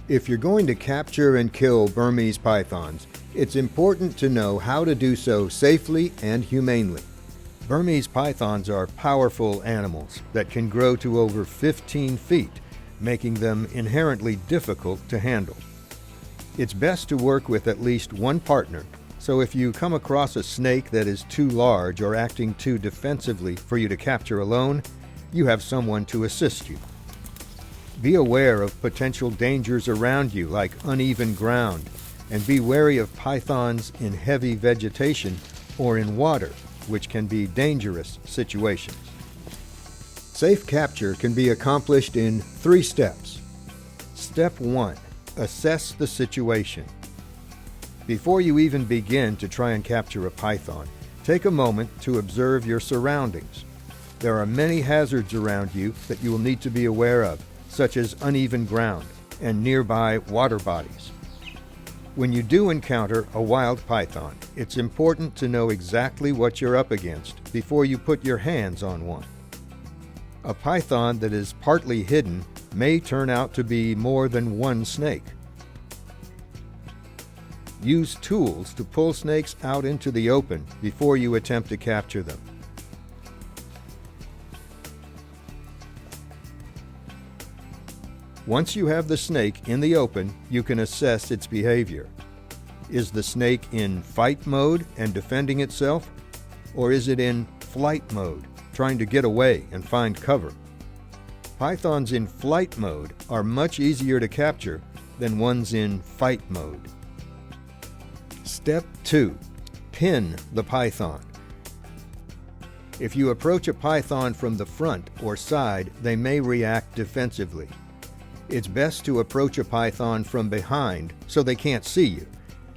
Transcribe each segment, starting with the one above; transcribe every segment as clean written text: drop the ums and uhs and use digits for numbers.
If you're going to capture and kill Burmese pythons, it's important to know how to do so safely and humanely. Burmese pythons are powerful animals that can grow to over 15 feet, making them inherently difficult to handle. It's best to work with at least one partner, so if you come across a snake that is too large or acting too defensively for you to capture alone, you have someone to assist you. Be aware of potential dangers around you, like uneven ground, and be wary of pythons in heavy vegetation or in water, which can be dangerous situations. Safe capture can be accomplished in 3 steps. Step 1. Assess the situation. Before you even begin to try and capture a python, take a moment to observe your surroundings. There are many hazards around you that you will need to be aware of, such as uneven ground and nearby water bodies. When you do encounter a wild python, it's important to know exactly what you're up against before you put your hands on one. A python that is partly hidden may turn out to be more than one snake. Use tools to pull snakes out into the open before you attempt to capture them. Once you have the snake in the open, you can assess its behavior. Is the snake in fight mode and defending itself? Or is it in flight mode, trying to get away and find cover? Pythons in flight mode are much easier to capture than ones in fight mode. Step 2. Pin the python. If you approach a python from the front or side, they may react defensively. It's best to approach a python from behind so they can't see you.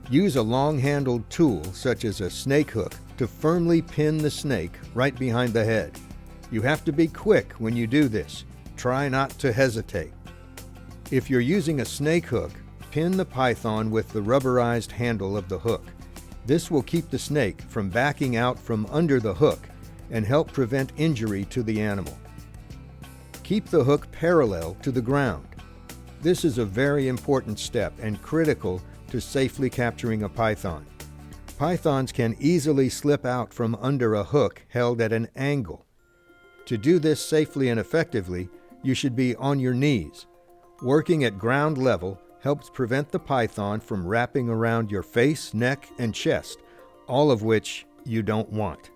Use a long-handled tool such as a snake hook to firmly pin the snake right behind the head. You have to be quick when you do this. Try not to hesitate. If you're using a snake hook, pin the python with the rubberized handle of the hook. This will keep the snake from backing out from under the hook and help prevent injury to the animal. Keep the hook parallel to the ground. This is a very important step and critical to safely capturing a python. Pythons can easily slip out from under a hook held at an angle. To do this safely and effectively, you should be on your knees. Working at ground level helps prevent the python from wrapping around your face, neck, and chest, all of which you don't want.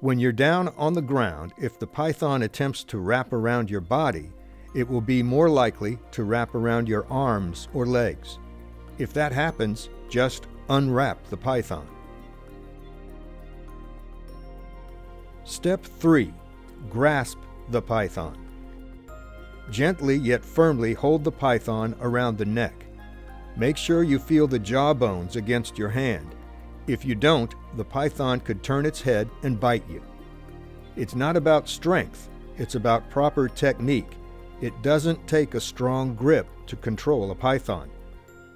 When you're down on the ground, if the python attempts to wrap around your body, it will be more likely to wrap around your arms or legs. If that happens, just unwrap the python. Step 3. Grasp the python. Gently yet firmly hold the python around the neck. Make sure you feel the jaw bones against your hand. If you don't, the python could turn its head and bite you. It's not about strength, it's about proper technique. It doesn't take a strong grip to control a python.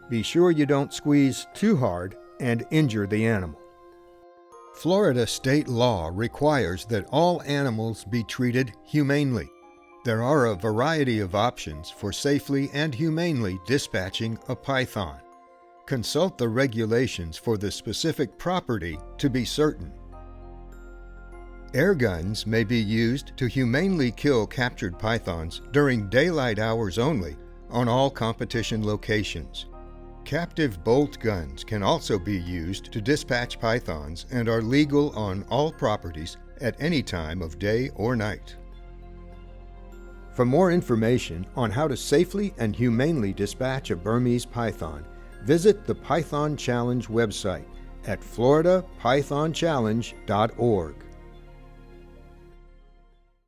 Be sure you don't squeeze too hard and injure the animal. Florida state law requires that all animals be treated humanely. There are a variety of options for safely and humanely dispatching a python. Consult the regulations for the specific property to be certain. Air guns may be used to humanely kill captured pythons during daylight hours only on all competition locations. Captive bolt guns can also be used to dispatch pythons and are legal on all properties at any time of day or night. For more information on how to safely and humanely dispatch a Burmese python, visit the Python Challenge website at floridapythonchallenge.org.